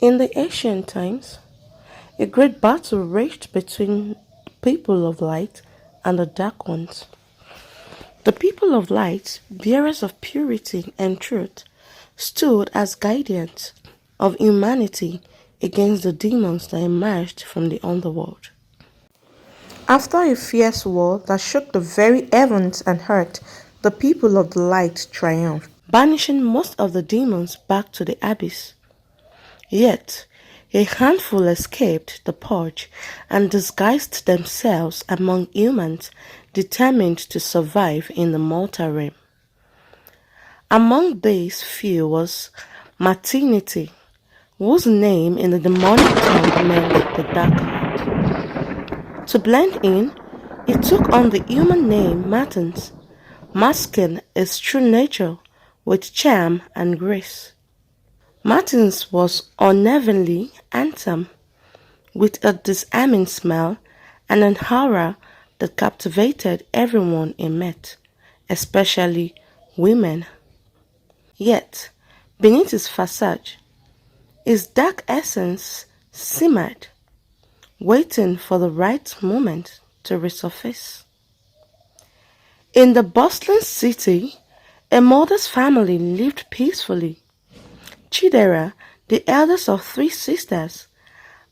In the ancient times, a great battle raged between the people of light and the dark ones. The people of light, bearers of purity and truth, stood as guardians of humanity against the demons that emerged from the underworld. After a fierce war that shook the very heavens and earth, the people of the light triumphed, banishing most of the demons back to the abyss. Yet, a handful escaped the purge and disguised themselves among humans determined to survive in the mortal realm. Among these few was Martinity, whose name in the demonic tongue meant the Dark Hand. To blend in, he took on the human name Martins, masking his true nature with charm and grace. Martins was unevenly handsome, with a disarming smile and an aura that captivated everyone he met, especially women. Yet, beneath his facade, his dark essence simmered, waiting for the right moment to resurface. In the bustling city, a modest family lived peacefully. Chidera, the eldest of three sisters,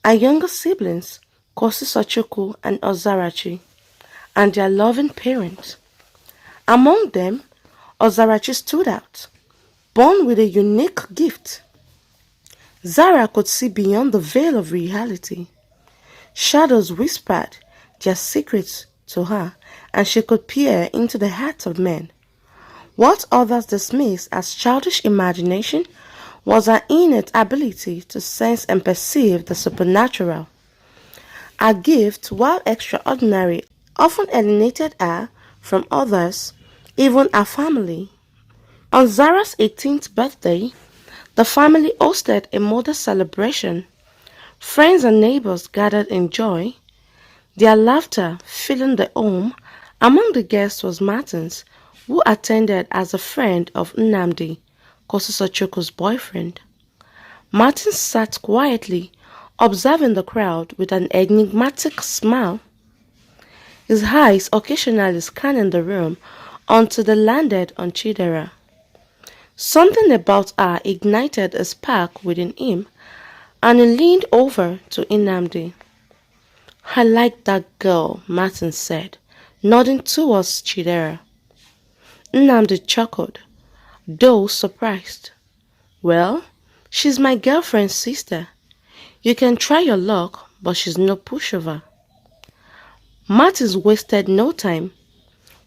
her younger siblings, Kosisochukwu and Ozarachi, and their loving parents. Among them, Ozarachi stood out, born with a unique gift. Zara could see beyond the veil of reality. Shadows whispered their secrets to her, and she could peer into the hearts of men. What others dismissed as childish imagination was her innate ability to sense and perceive the supernatural. Her gift, while extraordinary, often alienated her from others, even her family. On Zara's 18th birthday, the family hosted a modest celebration. Friends and neighbors gathered in joy, their laughter filling the home. Among the guests was Martins, who attended as a friend of Nnamdi, Kosisochukwu's boyfriend. Martins sat quietly, observing the crowd with an enigmatic smile, his eyes occasionally scanning the room until they landed on Chidera. Something about her ignited a spark within him, and he leaned over to Nnamdi. "I like that girl," Martin said, nodding towards Chidera. Nnamdi chuckled, though surprised. "Well, she's my girlfriend's sister. You can try your luck, but she's no pushover." Martins wasted no time.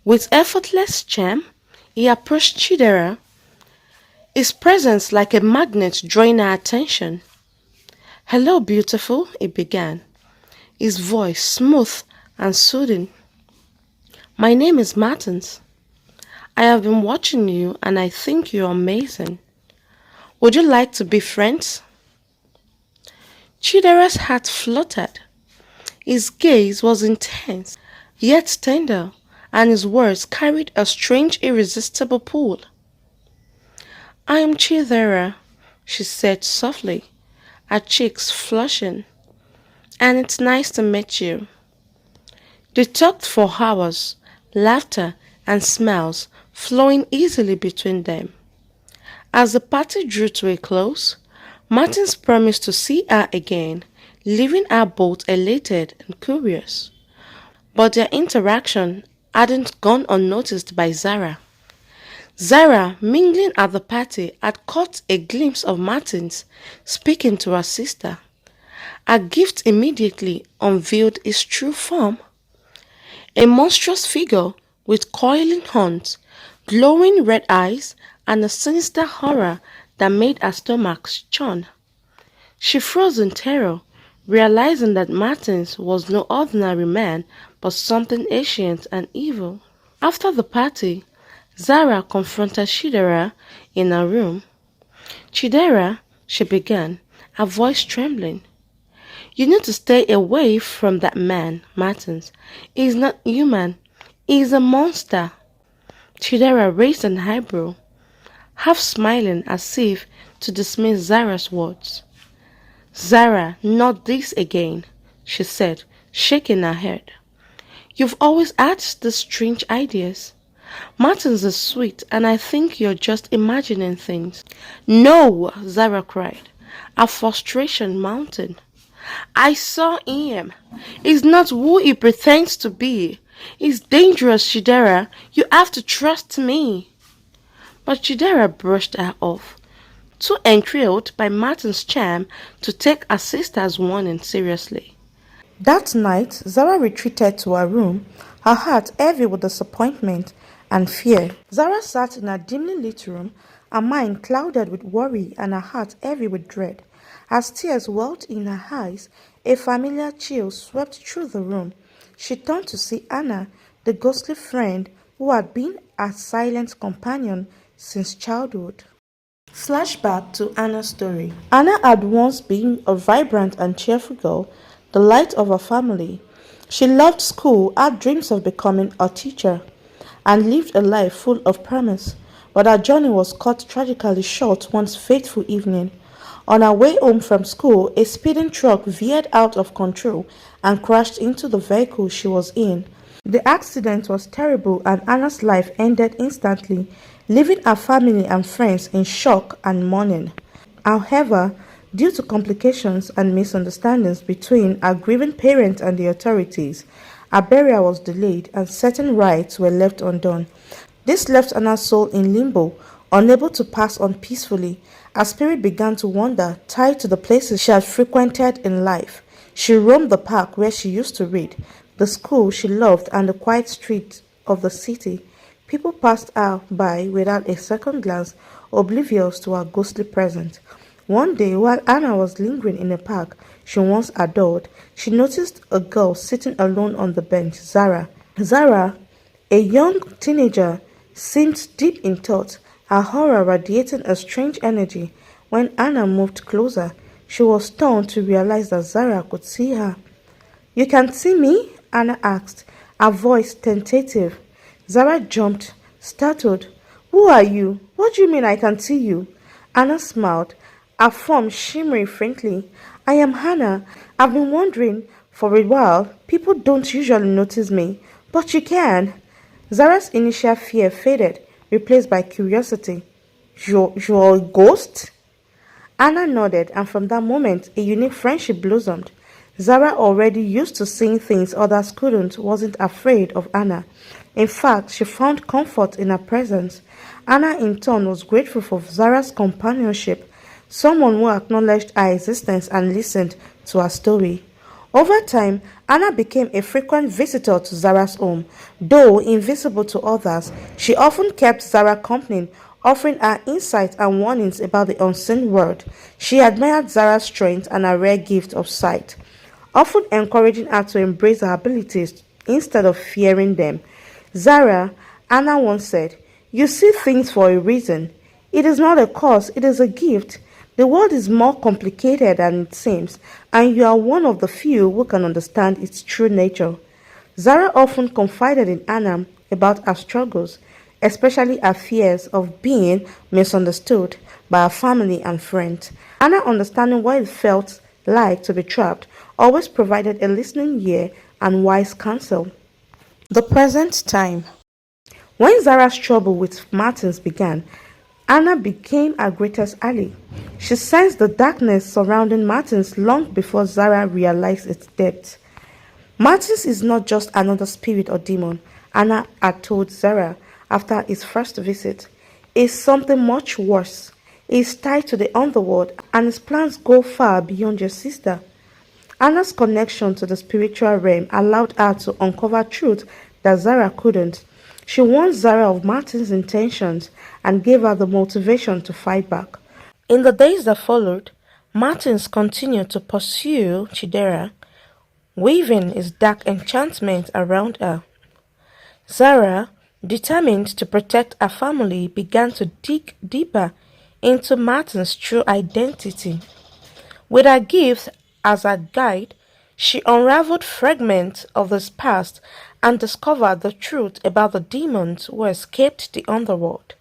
With effortless charm, he approached Chidera, his presence like a magnet drawing her attention. "Hello, beautiful," he began, his voice smooth and soothing. "My name is Martins. I have been watching you and I think you're amazing. Would you like to be friends?" Chidera's heart fluttered. His gaze was intense, yet tender, and his words carried a strange, irresistible pull. "I am Chidera," she said softly, her cheeks flushing, "and it's nice to meet you." They talked for hours, laughter and smiles flowing easily between them. As the party drew to a close, Martins promised to see her again, leaving her both elated and curious. But their interaction hadn't gone unnoticed by Zara. Zara, mingling at the party, had caught a glimpse of Martins speaking to her sister. Her gift immediately unveiled his true form. A monstrous figure with coiling horns, glowing red eyes, and a sinister horror that made her stomach churn. She froze in terror, realizing that Martins was no ordinary man but something ancient and evil. After the party, Zara confronted Chidera in her room. "Chidera," she began, her voice trembling. "You need to stay away from that man, Martins. He is not human. He is a monster." Chidera raised an eyebrow, half smiling as if to dismiss Zara's words. Zara, not this again, she said, shaking her head. You've always had these strange ideas. Martins is sweet, and I think you're just imagining things. No, Zara cried, her frustration mounting. I saw him. He's not who he pretends to be. He's dangerous, Chidera. You have to trust me. But Chidera brushed her off, too enthralled by Martin's charm to take her sister's warning seriously. That night, Zara retreated to her room, her heart heavy with disappointment and fear. Zara sat in her dimly lit room, her mind clouded with worry and her heart heavy with dread. As tears welled in her eyes, a familiar chill swept through the room. She turned to see Anna, the ghostly friend who had been her silent companion since childhood. Flashback to Anna's story. Anna had once been a vibrant and cheerful girl, the light of her family. She loved school, had dreams of becoming a teacher, and lived a life full of promise. But her journey was cut tragically short one fateful evening. On her way home from school, a speeding truck veered out of control and crashed into the vehicle she was in. The accident was terrible and Anna's life ended instantly, leaving her family and friends in shock and mourning. However, due to complications and misunderstandings between her grieving parents and the authorities, her burial was delayed and certain rites were left undone. This left Anna's soul in limbo, unable to pass on peacefully. Her spirit began to wander, tied to the places she had frequented in life. She roamed the park where she used to read, the school she loved, and the quiet streets of the city. People passed her by without a second glance, oblivious to her ghostly presence. One day, while Anna was lingering in a park she once adored, she noticed a girl sitting alone on the bench, Zara. Zara, a young teenager, seemed deep in thought, her aura radiating a strange energy. When Anna moved closer, she was stunned to realize that Zara could see her. You can see me? Anna asked, her voice tentative. Zara jumped, startled. Who are you? What do you mean I can see you? Anna smiled, her form shimmering faintly. I am Hannah. I've been wondering for a while. People don't usually notice me, but you can. Zara's initial fear faded, replaced by curiosity. You're a ghost? Anna nodded, and from that moment, a unique friendship blossomed. Zara, already used to seeing things others couldn't, wasn't afraid of Anna. In fact, she found comfort in her presence. Anna, in turn, was grateful for Zara's companionship, someone who acknowledged her existence and listened to her story. Over time, Anna became a frequent visitor to Zara's home. Though invisible to others, she often kept Zara company, offering her insight and warnings about the unseen world. She admired Zara's strength and her rare gift of sight, often encouraging her to embrace her abilities instead of fearing them. Zara, Anna once said, you see things for a reason. It is not a curse, it is a gift. The world is more complicated than it seems, and you are one of the few who can understand its true nature. Zara often confided in Anna about her struggles, especially her fears of being misunderstood by her family and friends. Anna, understanding what it felt like to be trapped, always provided a listening ear and wise counsel. The present time. When Zara's trouble with Martins began, Anna became her greatest ally. She sensed the darkness surrounding Martins long before Zara realized its depth. Martins is not just another spirit or demon, Anna had told Zara after his first visit. It's something much worse. He's tied to the underworld and his plans go far beyond your sister. Anna's connection to the spiritual realm allowed her to uncover truth that Zara couldn't. She warned Zara of Martin's intentions and gave her the motivation to fight back. In the days that followed, Martins continued to pursue Chidera, weaving his dark enchantment around her. Zara, determined to protect her family, began to dig deeper into Martin's true identity. With her gift as her guide, she unraveled fragments of his past and discovered the truth about the demons who escaped the underworld.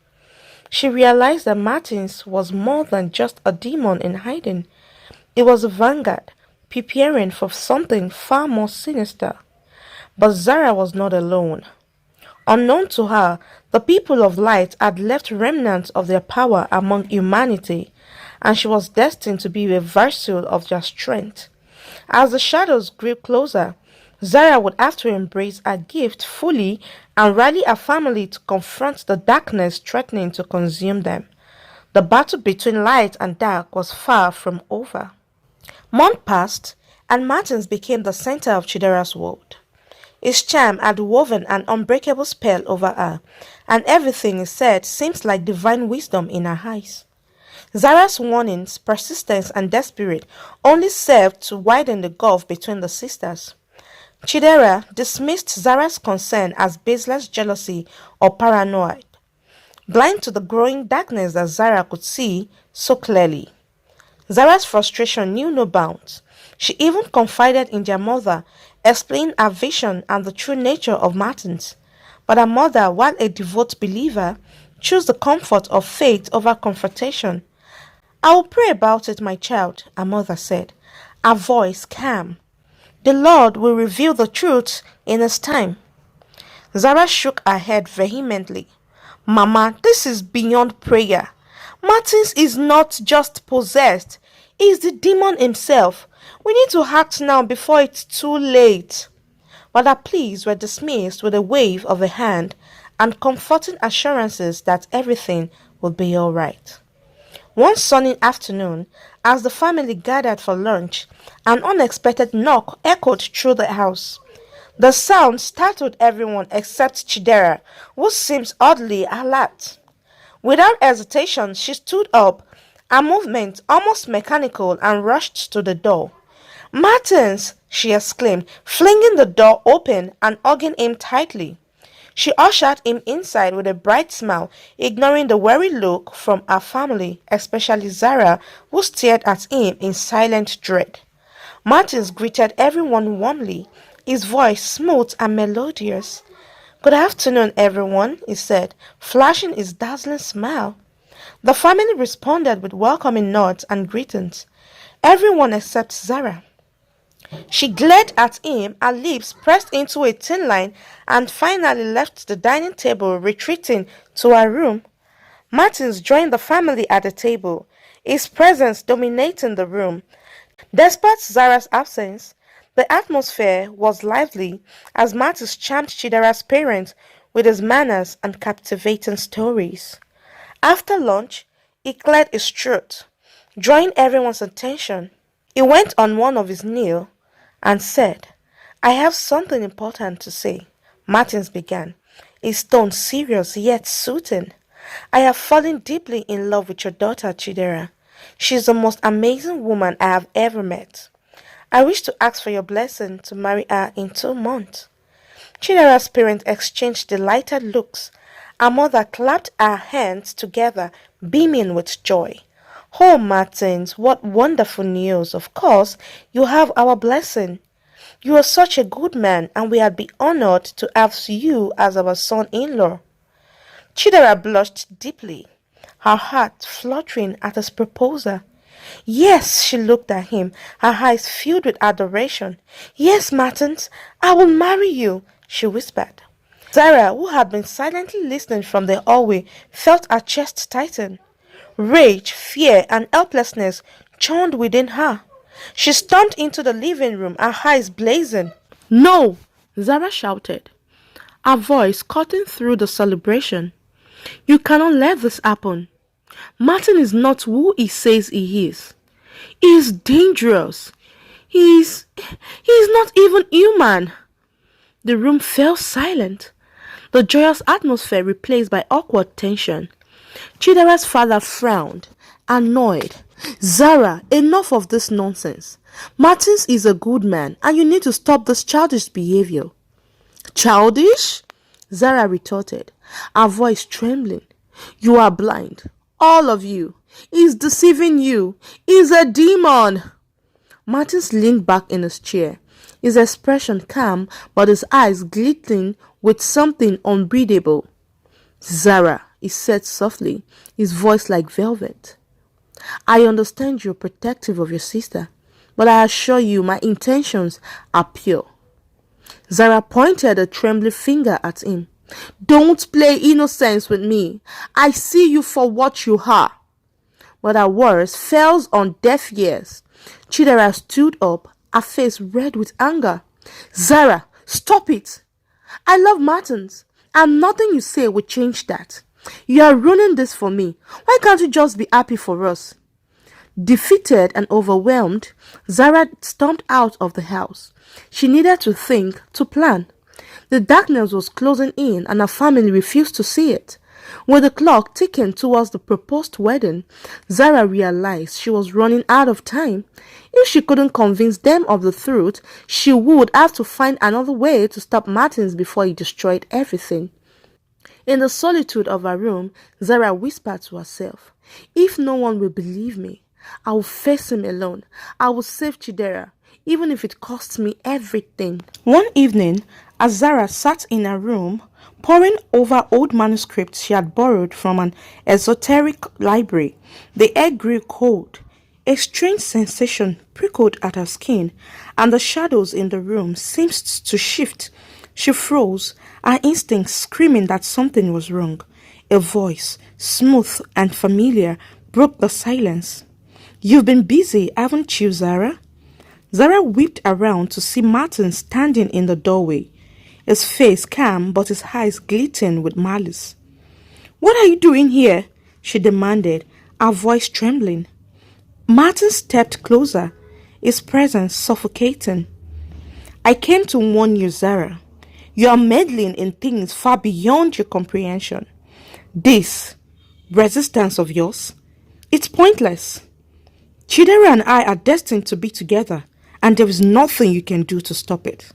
She realized that Martins was more than just a demon in hiding. It was a vanguard, preparing for something far more sinister. But Zara was not alone. Unknown to her, the people of light had left remnants of their power among humanity, and she was destined to be a vessel of their strength. As the shadows grew closer, Zara would have to embrace her gift fully and rally her family to confront the darkness threatening to consume them. The battle between light and dark was far from over. Months passed, and Martins became the center of Chidera's world. His charm had woven an unbreakable spell over her, and everything he said seemed like divine wisdom in her eyes. Zara's warnings, persistence, and desperate only served to widen the gulf between the sisters. Chidera dismissed Zara's concern as baseless jealousy or paranoia, blind to the growing darkness that Zara could see so clearly. Zara's frustration knew no bounds. She even confided in their mother, explaining her vision and the true nature of Martins. But her mother, while a devout believer, chose the comfort of faith over confrontation. "I will pray about it, my child," her mother said, her voice calm. "The Lord will reveal the truth in His time." Zara shook her head vehemently. "Mama, this is beyond prayer. Martins is not just possessed, he is the demon himself. We need to act now before it's too late." But her pleas were dismissed with a wave of the hand and comforting assurances that everything would be all right. One sunny afternoon, as the family gathered for lunch, an unexpected knock echoed through the house. The sound startled everyone except Chidera, who seemed oddly alert. Without hesitation, she stood up, her movement almost mechanical, and rushed to the door. "Martins!" she exclaimed, flinging the door open and hugging him tightly. She ushered him inside with a bright smile, ignoring the worried look from her family, especially Zara, who stared at him in silent dread. Martins greeted everyone warmly, his voice smooth and melodious. "Good afternoon, everyone," he said, flashing his dazzling smile. The family responded with welcoming nods and greetings, everyone except Zara. She glared at him, her lips pressed into a thin line, and finally left the dining table, retreating to her room. Martins joined the family at the table, his presence dominating the room. Despite Zara's absence, the atmosphere was lively as Martins charmed Chidera's parents with his manners and captivating stories. After lunch, he cleared his throat, drawing everyone's attention. He went on one of his knees and said, "I have something important to say," Martins began, his tone serious yet soothing. "I have fallen deeply in love with your daughter, Chidera. She is the most amazing woman I have ever met. I wish to ask for your blessing to marry her in 2 months." Chidera's parents exchanged delighted looks. Her mother clapped her hands together, beaming with joy. "Oh, Martins, what wonderful news! Of course, you have our blessing. You are such a good man, and we would be honored to have you as our son-in-law." Chidera blushed deeply, her heart fluttering at his proposal. "Yes," she looked at him, her eyes filled with adoration. "Yes, Martins, I will marry you," she whispered. Zara, who had been silently listening from the hallway, felt her chest tighten. Rage, fear, and helplessness churned within her. She stormed into the living room, her eyes blazing. "No!" Zara shouted, her voice cutting through the celebration. "You cannot let this happen. Martin is not who he says he is. He is dangerous. He is not even human." The room fell silent, the joyous atmosphere replaced by awkward tension. Chidera's father frowned, annoyed. "Zara, enough of this nonsense. Martins is a good man, and you need to stop this childish behavior." "Childish?" Zara retorted, her voice trembling. "You are blind, all of you. He's deceiving you. He's a demon." Martins leaned back in his chair, his expression calm but his eyes glittering with something unbreathable. "Zara," he said softly, his voice like velvet, I understand you're protective of your sister, but I assure you my intentions are pure. Zara pointed a trembling finger at him. Don't play innocence with me. I see you for what you are. But her words fell on deaf ears. Chidera stood up, her face red with anger. Zara, stop it. I love Martins, and nothing you say will change that. You are ruining this for me. Why can't you just be happy for us? Defeated and overwhelmed, Zara stormed out of the house. She needed to think, to plan. The darkness was closing in and her family refused to see it. With the clock ticking towards the proposed wedding, Zara realized she was running out of time. If she couldn't convince them of the truth, she would have to find another way to stop Martins before he destroyed everything. In the solitude of her room, Zara whispered to herself, if no one will believe me, I will face him alone. I will save Chidera, even if it costs me everything. One evening, as Zara sat in her room, poring over old manuscripts she had borrowed from an esoteric library, the air grew cold. A strange sensation prickled at her skin, and the shadows in the room seemed to shift. She froze, her instincts screaming that something was wrong. A voice, smooth and familiar, broke the silence. You've been busy, haven't you, Zara? Zara whipped around to see Martin standing in the doorway, his face calm but his eyes glittering with malice. What are you doing here? She demanded, her voice trembling. Martin stepped closer, his presence suffocating. I came to warn you, Zara. You are meddling in things far beyond your comprehension. This resistance of yours, it's pointless. Chidera and I are destined to be together, and there is nothing you can do to stop it.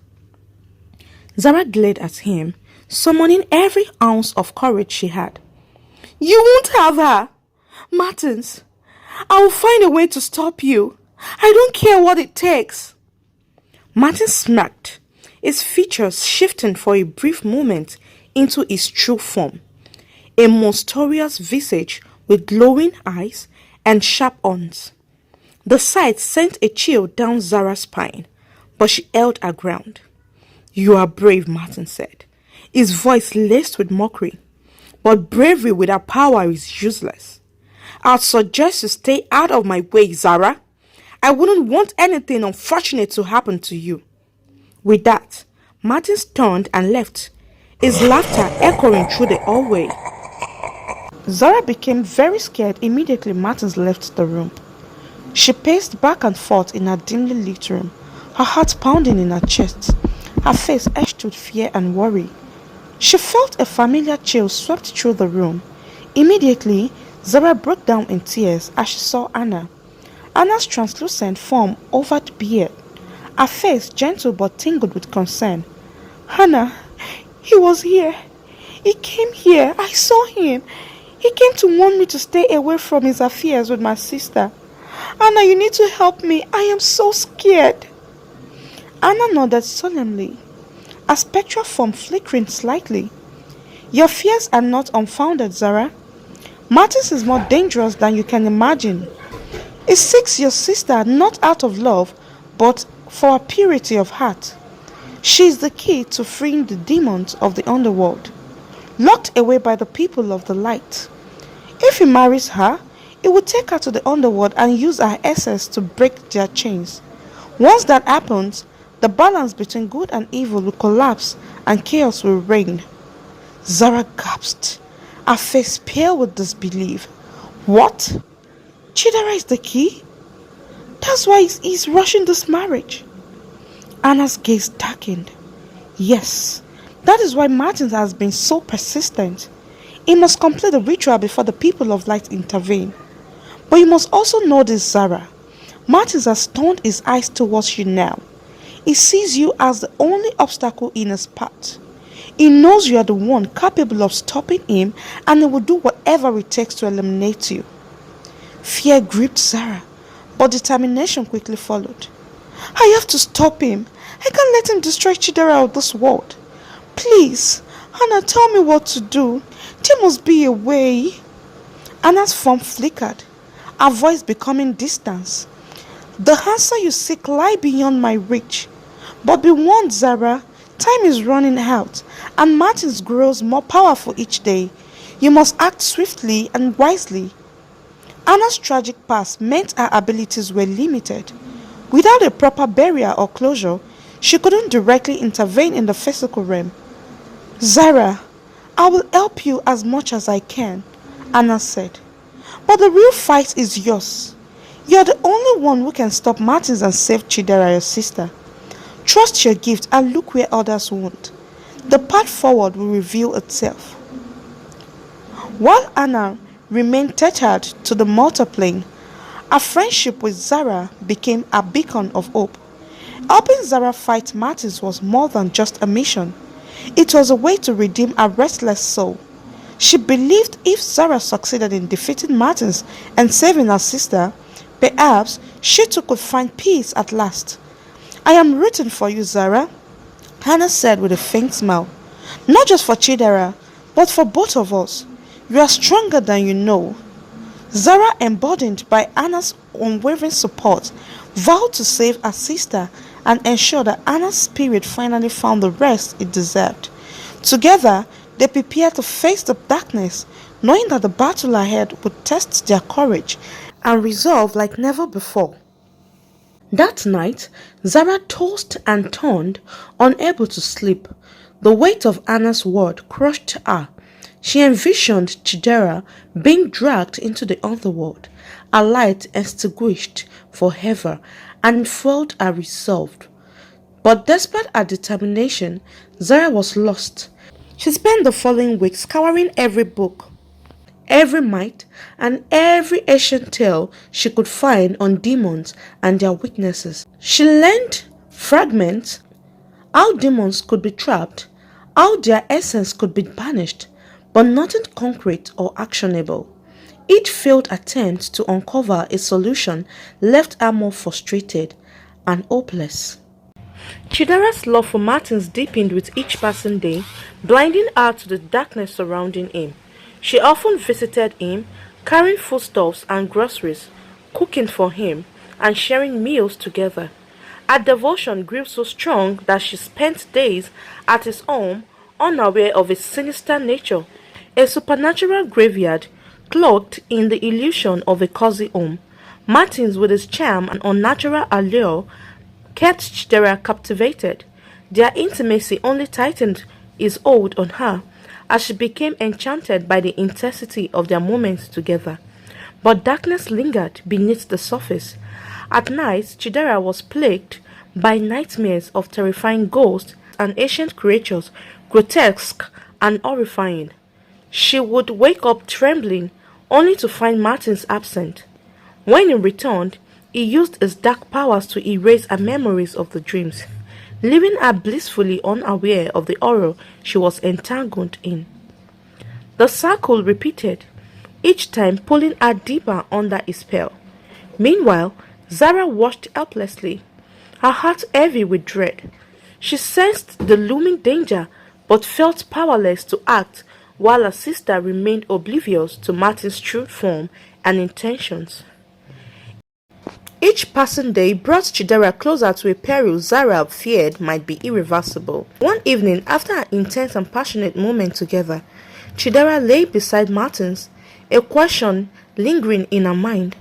Zara glared at him, summoning every ounce of courage she had. You won't have her! Martins, I will find a way to stop you. I don't care what it takes. Martin smirked, his features shifting for a brief moment into his true form. A monstrous visage with glowing eyes and sharp horns. The sight sent a chill down Zara's spine, but she held her ground. You are brave, Martin said, his voice laced with mockery. But bravery without power is useless. I'd suggest you stay out of my way, Zara. I wouldn't want anything unfortunate to happen to you. With that, Martin turned and left, his laughter echoing through the hallway. Zara became very scared immediately Martin left the room. She paced back and forth in her dimly lit room, her heart pounding in her chest, her face etched with fear and worry. She felt a familiar chill swept through the room. Immediately, Zara broke down in tears as she saw Anna. Anna's translucent form over the beard, her face gentle but tingled with concern. Hannah, he was here. He came here. I saw him. He came to warn me to stay away from his affairs with my sister. Anna, you need to help me. I am so scared. Anna nodded solemnly, a spectral form flickering slightly. Your fears are not unfounded, Zara. Martins is more dangerous than you can imagine. He seeks your sister not out of love, but for a purity of heart. She is the key to freeing the demons of the underworld, locked away by the people of the light. If he marries her, he will take her to the underworld and use her essence to break their chains. Once that happens, the balance between good and evil will collapse and chaos will reign. Zara gasped, her face pale with disbelief. What? Chidera is the key? That's why he's rushing this marriage. Anna's gaze darkened. Yes, that is why Martin has been so persistent. He must complete the ritual before the people of light intervene. But you must also know this, Zara. Martin has turned his eyes towards you now. He sees you as the only obstacle in his path. He knows you are the one capable of stopping him, and he will do whatever it takes to eliminate you. Fear gripped Zara, but determination quickly followed. I have to stop him. I can't let him destroy Chidera of this world. Please, Anna, tell me what to do. There must be a way. Anna's form flickered, her voice becoming distant. The answer you seek lie beyond my reach. But be warned, Zara, time is running out, and Martins grows more powerful each day. You must act swiftly and wisely. Anna's tragic past meant her abilities were limited. Without a proper barrier or closure, she couldn't directly intervene in the physical realm. Zara, I will help you as much as I can, Anna said. But the real fight is yours. You're the only one who can stop Martins and save Chidera, your sister. Trust your gift and look where others won't. The path forward will reveal itself. While Anna remained tethered to the mortal plane, her friendship with Zara became a beacon of hope. Helping Zara fight Martins was more than just a mission. It was a way to redeem a restless soul. She believed if Zara succeeded in defeating Martins and saving her sister, perhaps she too could find peace at last. I am rooting for you, Zara, Hannah said with a faint smile. Not just for Chidera, but for both of us. You are stronger than you know. Zara, embodied by Anna's unwavering support, vowed to save her sister and ensure that Anna's spirit finally found the rest it deserved. Together, they prepared to face the darkness, knowing that the battle ahead would test their courage and resolve like never before. That night, Zara tossed and turned, unable to sleep. The weight of Anna's word crushed her. She envisioned Chidera being dragged into the underworld, a light extinguished forever, and fueled her resolve. But despite her determination, Zara was lost. She spent the following week scouring every book, every myth, and every ancient tale she could find on demons and their weaknesses. She learned fragments, how demons could be trapped, how their essence could be banished, but nothing concrete or actionable. Each failed attempt to uncover a solution left her more frustrated and hopeless. Chidera's love for Martins deepened with each passing day, blinding her to the darkness surrounding him. She often visited him, carrying foodstuffs and groceries, cooking for him, and sharing meals together. Her devotion grew so strong that she spent days at his home, unaware of its sinister nature, a supernatural graveyard cloaked in the illusion of a cozy home. Martins, with his charm and unnatural allure, kept Chidera captivated. Their intimacy only tightened his hold on her as she became enchanted by the intensity of their moments together. But darkness lingered beneath the surface. At night, Chidera was plagued by nightmares of terrifying ghosts and ancient creatures, grotesque and horrifying. She would wake up trembling, only to find Martins absent. When he returned, he used his dark powers to erase her memories of the dreams, leaving her blissfully unaware of the horror she was entangled in. The circle repeated, each time pulling her deeper under his spell. Meanwhile, Zara watched helplessly, her heart heavy with dread. She sensed the looming danger, but felt powerless to act, while her sister remained oblivious to Martin's true form and intentions. Each passing day brought Chidera closer to a peril Zara feared might be irreversible. One evening, after an intense and passionate moment together, Chidera lay beside Martins, a question lingering in her mind.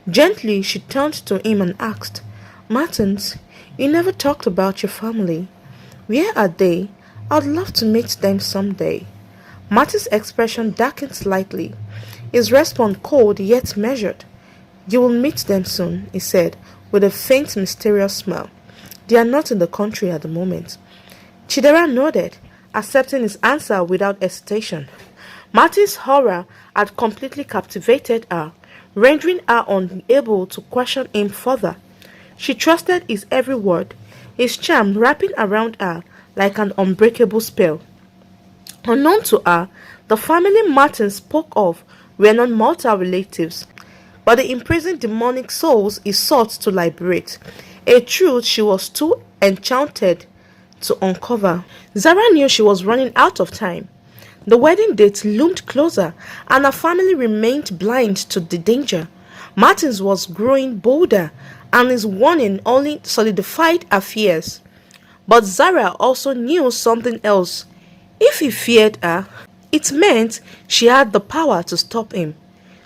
Gently, she turned to him and asked, Martins, you never talked about your family. Where are they? I'd love to meet them someday. Martin's expression darkened slightly, his response cold yet measured. You will meet them soon, he said, with a faint, mysterious smile. They are not in the country at the moment. Chidera nodded, accepting his answer without hesitation. Martin's horror had completely captivated her, rendering her unable to question him further. She trusted his every word, his charm wrapping around her like an unbreakable spell. Unknown to her, the family Martin spoke of were not mortal relatives, but the imprisoned demonic souls he sought to liberate, a truth she was too enchanted to uncover. Zara knew she was running out of time. The wedding date loomed closer, and her family remained blind to the danger. Martins was growing bolder, and his warning only solidified her fears. But Zara also knew something else. If he feared her, it meant she had the power to stop him.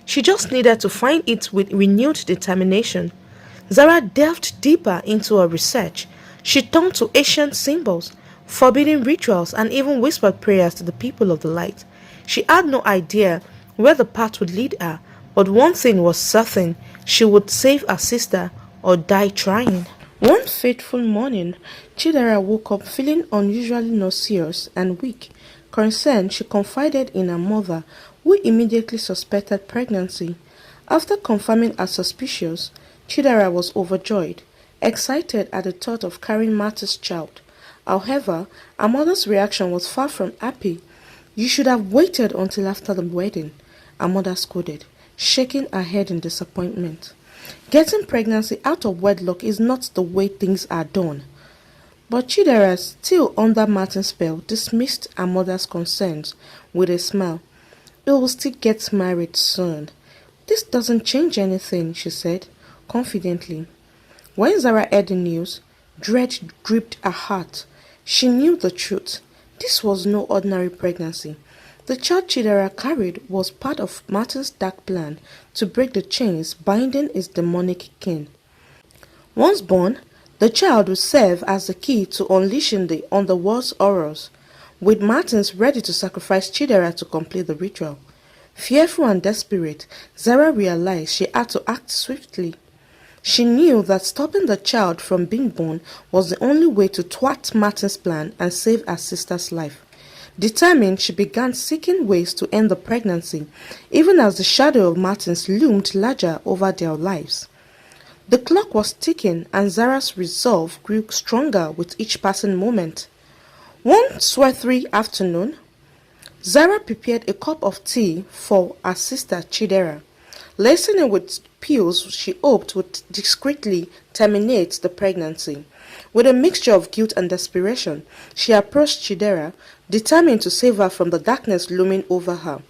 She just needed to find it with renewed determination. Zara delved deeper into her research. She turned to ancient symbols, forbidden rituals, and even whispered prayers to the people of the light. She had no idea where the path would lead her, but one thing was certain: she would save her sister or die trying. One fateful morning, Chidera woke up feeling unusually nauseous and weak. Concerned, she confided in her mother, who immediately suspected pregnancy. After confirming her suspicions, Chidera was overjoyed, excited at the thought of carrying Martha's child. However, her mother's reaction was far from happy. "You should have waited until after the wedding," her mother scolded, shaking her head in disappointment. Getting pregnancy out of wedlock is not the way things are done. But Chidera, still under Martin's spell, dismissed her mother's concerns with a smile. "We will still get married soon. This doesn't change anything," she said, confidently. When Zara heard the news, dread gripped her heart. She knew the truth. This was no ordinary pregnancy. The child Chidera carried was part of Martin's dark plan to break the chains binding his demonic kin. Once born, the child would serve as the key to unleashing the underworld's horrors, with Martins ready to sacrifice Chidera to complete the ritual. Fearful and desperate, Zara realized she had to act swiftly. She knew that stopping the child from being born was the only way to thwart Martin's plan and save her sister's life. Determined, she began seeking ways to end the pregnancy, even as the shadow of Martin's loomed larger over their lives. The clock was ticking, and Zara's resolve grew stronger with each passing moment. One sweaty afternoon, Zara prepared a cup of tea for her sister Chidera, lacing it with pills she hoped would discreetly terminate the pregnancy. With a mixture of guilt and desperation, she approached Chidera, determined to save her from the darkness looming over her.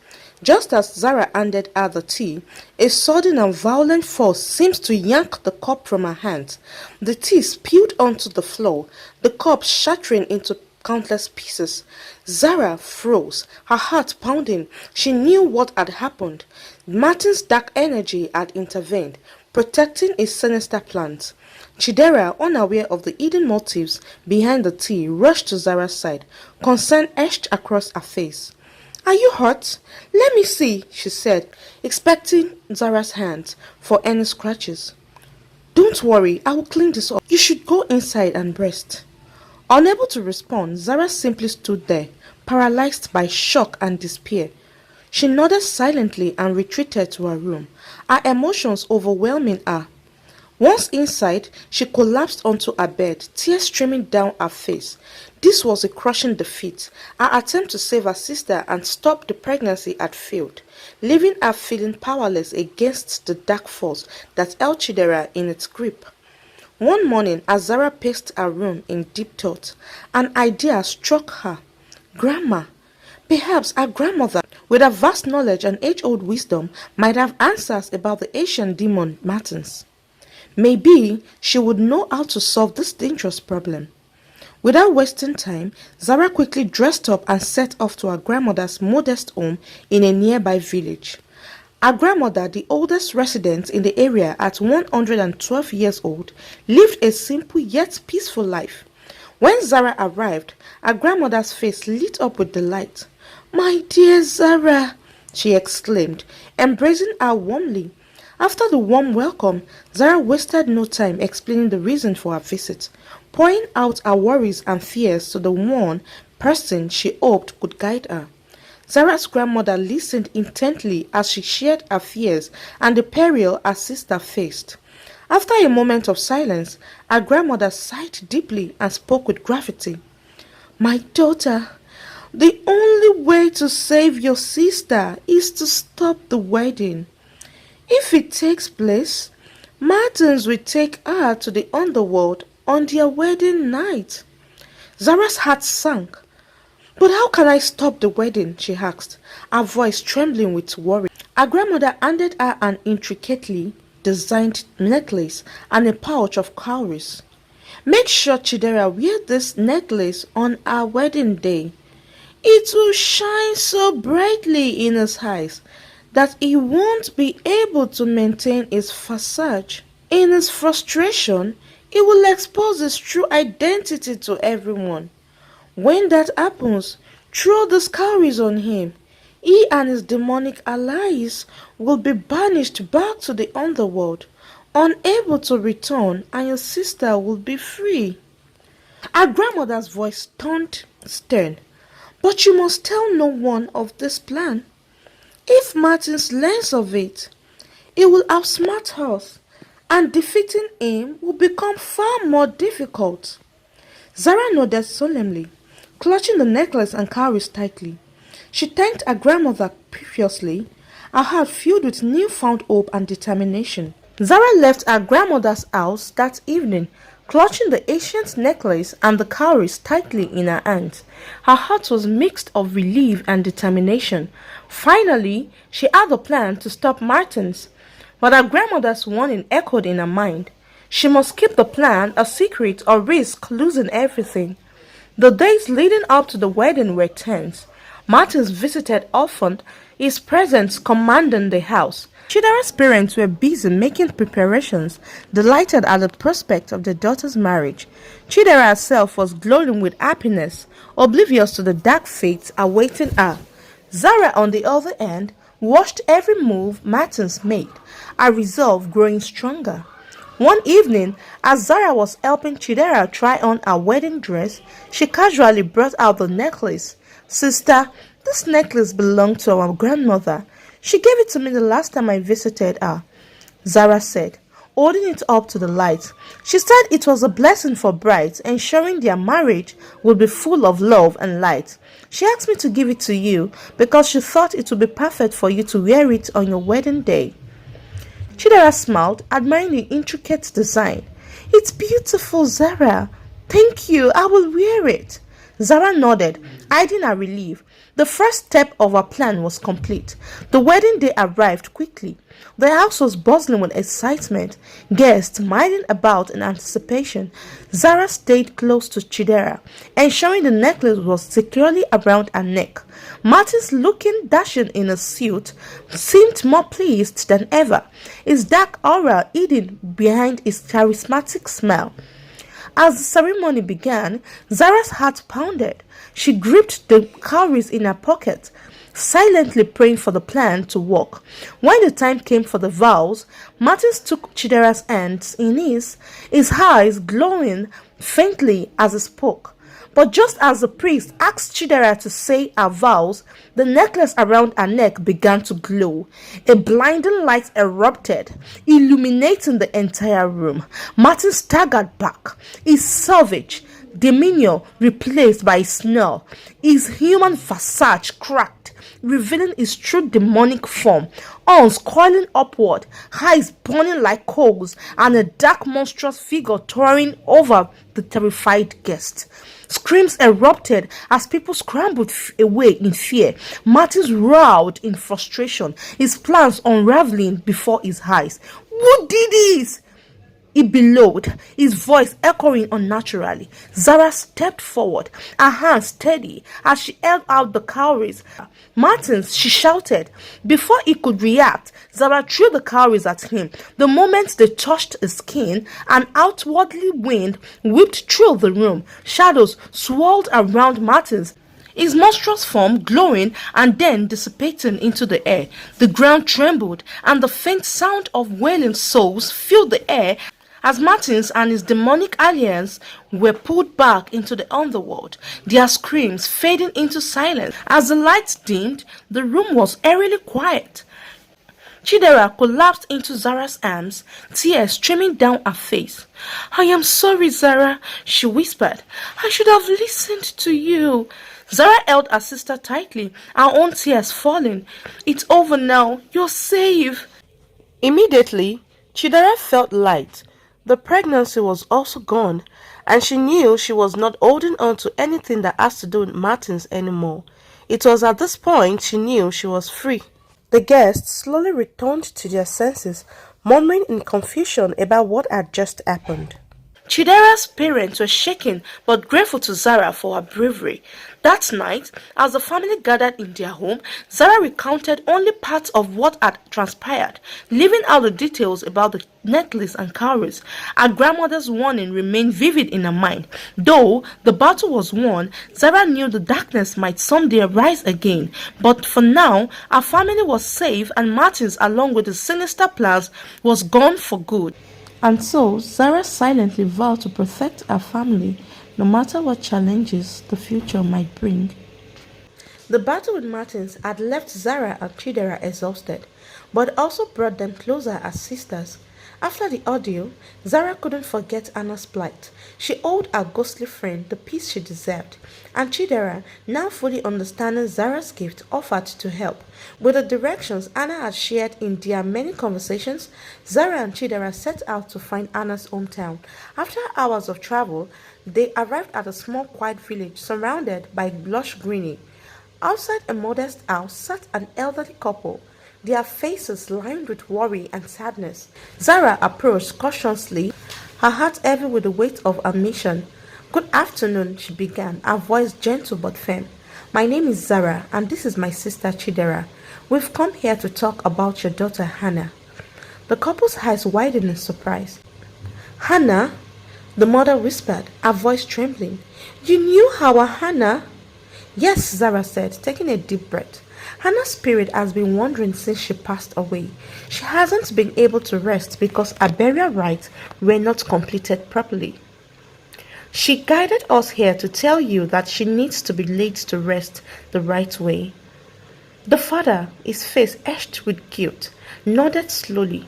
Just as Zara handed her the tea, a sudden and violent force seemed to yank the cup from her hand. The tea spilled onto the floor, the cup shattering into countless pieces. Zara froze, her heart pounding. She knew what had happened. Martin's dark energy had intervened, protecting his sinister plans. Chidera, unaware of the hidden motives behind the tea, rushed to Zara's side, concern etched across her face. "Are you hurt? Let me see," she said, expecting Zara's hands for any scratches. "Don't worry, I will clean this up. You should go inside and rest." Unable to respond, Zara simply stood there, paralyzed by shock and despair. She nodded silently and retreated to her room, her emotions overwhelming her. Once inside, she collapsed onto her bed, tears streaming down her face. This was a crushing defeat. Her attempt to save her sister and stop the pregnancy had failed, leaving her feeling powerless against the dark force that held Chidera in its grip. One morning, as Zara paced her room in deep thought, an idea struck her. Grandma. Perhaps her grandmother, with her vast knowledge and age-old wisdom, might have answers about the ancient demon Martins. Maybe she would know how to solve this dangerous problem. Without wasting time, Zara quickly dressed up and set off to her grandmother's modest home in a nearby village. Her grandmother, the oldest resident in the area at 112 years old, lived a simple yet peaceful life. When Zara arrived, her grandmother's face lit up with delight. "My dear Zara," she exclaimed, embracing her warmly. After the warm welcome, Zara wasted no time explaining the reason for her visit, pouring out her worries and fears to the one person she hoped could guide her. Zara's grandmother listened intently as she shared her fears and the peril her sister faced. After a moment of silence, her grandmother sighed deeply and spoke with gravity. "My daughter, the only way to save your sister is to stop the wedding. If it takes place, Martins will take her to the underworld on their wedding night." Zara's heart sank. "But how can I stop the wedding?" she asked, her voice trembling with worry. Her grandmother handed her an intricately designed necklace and a pouch of cowries. Make sure Chidera wear this necklace on our wedding day. It will shine so brightly in his eyes that he won't be able to maintain his facade. In his frustration, he will expose his true identity to everyone. When that happens, throw the scouries on him. He and his demonic allies will be banished back to the underworld, unable to return, and your sister will be free. Our grandmother's voice turned stern. But you must tell no one of this plan. If Martins learns of it, he will outsmart us, and defeating him will become far more difficult. Zara nodded solemnly, clutching the necklace and cowries tightly. She thanked her grandmother profusely, her heart filled with newfound hope and determination. Zara left her grandmother's house that evening, clutching the ancient necklace and the cowries tightly in her hands. Her heart was mixed of relief and determination. Finally, she had a plan to stop Martins, but her grandmother's warning echoed in her mind. She must keep the plan a secret or risk losing everything. The days leading up to the wedding were tense. Martins visited often, his presence commanding the house. Chidera's parents were busy making preparations, delighted at the prospect of their daughter's marriage. Chidera herself was glowing with happiness, oblivious to the dark fates awaiting her. Zara, on the other hand, watched every move Martins made, her resolve growing stronger. One evening, as Zara was helping Chidera try on her wedding dress, she casually brought out the necklace. "Sister, this necklace belonged to our grandmother. She gave it to me the last time I visited her," Zara said, holding it up to the light. She said it was a blessing for brides, ensuring their marriage would be full of love and light. "She asked me to give it to you because she thought it would be perfect for you to wear it on your wedding day." Chidera smiled, admiring the intricate design. "It's beautiful, Zara. Thank you, I will wear it." Zara nodded, hiding her relief. The first step of her plan was complete. The wedding day arrived quickly. The house was bustling with excitement, guests milling about in anticipation. Zara stayed close to Chidera, ensuring the necklace was securely around her neck. Martins, looking dashing in a suit, seemed more pleased than ever, his dark aura hidden behind his charismatic smile. As the ceremony began, Zara's heart pounded. She gripped the cowries in her pocket, silently praying for the plan to work. When the time came for the vows, Martins took Chidera's hands in his eyes glowing faintly as he spoke. But just as the priest asked Chidera to say her vows, the necklace around her neck began to glow. A blinding light erupted, illuminating the entire room. Martin staggered back, his savage demeanor replaced by a snarl. His human facade cracked, revealing his true demonic form. Arms coiling upward, eyes burning like coals, and a dark monstrous figure towering over the terrified guest. Screams erupted as people scrambled away in fear. Martins roared in frustration, his plans unraveling before his eyes. "Who did this?" he bellowed, his voice echoing unnaturally. Zara stepped forward, her hands steady as she held out the cowries. "Martins," she shouted. Before he could react, Zara threw the cowries at him. The moment they touched his skin, an outwardly wind whipped through the room. Shadows swirled around Martins, his monstrous form glowing and then dissipating into the air. The ground trembled, and the faint sound of wailing souls filled the air as Martins and his demonic alliance were pulled back into the underworld, their screams fading into silence. As the lights dimmed, the room was eerily quiet. Chidera collapsed into Zara's arms, tears streaming down her face. "I am sorry, Zara," she whispered. "I should have listened to you." Zara held her sister tightly, her own tears falling. "It's over now. You're safe." Immediately, Chidera felt light. The pregnancy was also gone, and she knew she was not holding on to anything that has to do with Martins anymore. It was at this point she knew she was free. The guests slowly returned to their senses, murmuring in confusion about what had just happened. Chidera's parents were shaken but grateful to Zara for her bravery. That night, as the family gathered in their home, Zara recounted only parts of what had transpired, leaving out the details about the necklace and cowries. Her grandmother's warning remained vivid in her mind. Though the battle was won, Zara knew the darkness might someday rise again. But for now, her family was safe and Martins, along with his sinister plans, was gone for good. And so, Zara silently vowed to protect her family no matter what challenges the future might bring. The battle with Martins had left Zara and Chidera exhausted, but also brought them closer as sisters. After the ordeal, Zara couldn't forget Anna's plight. She owed her ghostly friend the peace she deserved, and Chidera, now fully understanding Zara's gift, offered to help. With the directions Anna had shared in their many conversations, Zara and Chidera set out to find Anna's hometown. After hours of travel, they arrived at a small quiet village surrounded by lush greenery. Outside a modest house sat an elderly couple, their faces lined with worry and sadness. Zara approached cautiously, her heart heavy with the weight of her mission. "Good afternoon," she began, her voice gentle but firm. "My name is Zara, and this is my sister Chidera. We've come here to talk about your daughter Hannah." The couple's eyes widened in surprise. "Hannah?" the mother whispered, her voice trembling. "You knew our Hannah?" "Yes," Zara said, taking a deep breath. "Hannah's spirit has been wandering since she passed away. She hasn't been able to rest because her burial rites were not completed properly. She guided us here to tell you that she needs to be laid to rest the right way." The father, his face etched with guilt, nodded slowly.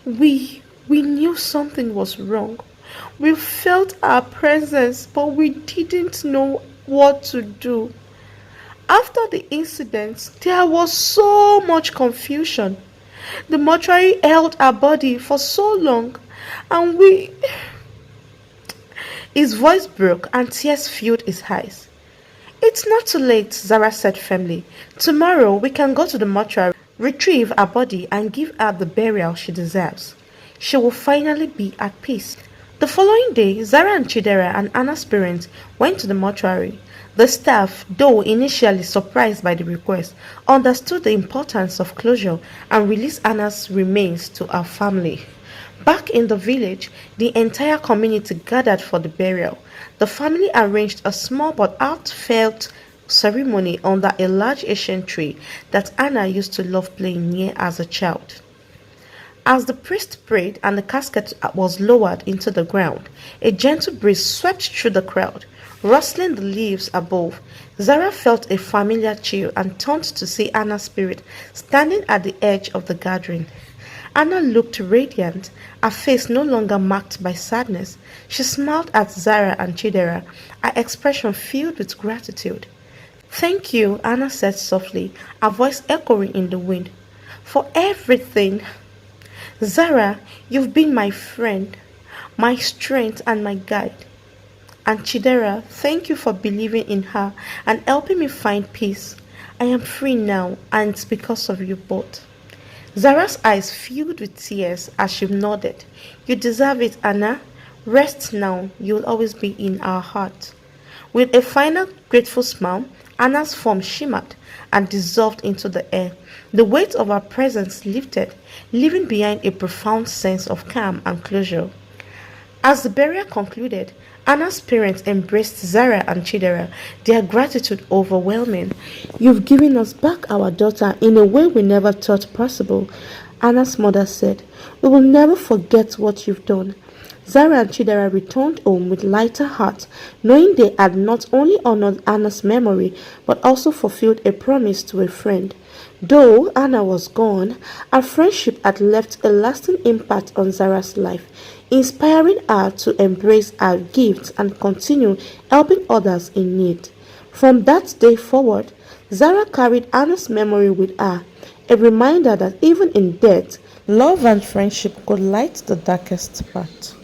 We knew something was wrong. We felt her presence, but we didn't know what to do. After the incident, there was so much confusion. The mortuary held her body for so long, and we..." His voice broke and tears filled his eyes. "It's not too late," Zara said firmly. "Tomorrow we can go to the mortuary, retrieve her body, and give her the burial she deserves. She will finally be at peace." The following day, Zara and Chidera and Anna's parents went to the mortuary. The staff, though initially surprised by the request, understood the importance of closure and released Anna's remains to her family. Back in the village, the entire community gathered for the burial. The family arranged a small but heartfelt ceremony under a large ancient tree that Anna used to love playing near as a child. As the priest prayed and the casket was lowered into the ground, a gentle breeze swept through the crowd, rustling the leaves above. Zara felt a familiar chill and turned to see Anna's spirit standing at the edge of the gathering. Anna looked radiant, her face no longer marked by sadness. She smiled at Zara and Chidera, her expression filled with gratitude. "Thank you," Anna said softly, her voice echoing in the wind, "for everything. Zara, you've been my friend, my strength and my guide. And Chidera, thank you for believing in her and helping me find peace. I am free now, and it's because of you both." Zara's eyes filled with tears as she nodded. "You deserve it, Anna. Rest now. You'll always be in our heart." With a final grateful smile, Anna's form shimmered and dissolved into the air. The weight of her presence lifted, leaving behind a profound sense of calm and closure. As the burial concluded, Anna's parents embraced Zara and Chidera, their gratitude overwhelming. "You've given us back our daughter in a way we never thought possible," Anna's mother said. "We will never forget what you've done." Zara and Chidera returned home with lighter hearts, knowing they had not only honored Anna's memory, but also fulfilled a promise to a friend. Though Anna was gone, her friendship had left a lasting impact on Zara's life, inspiring her to embrace her gifts and continue helping others in need. From that day forward, Zara carried Anna's memory with her, a reminder that even in death, love and friendship could light the darkest path.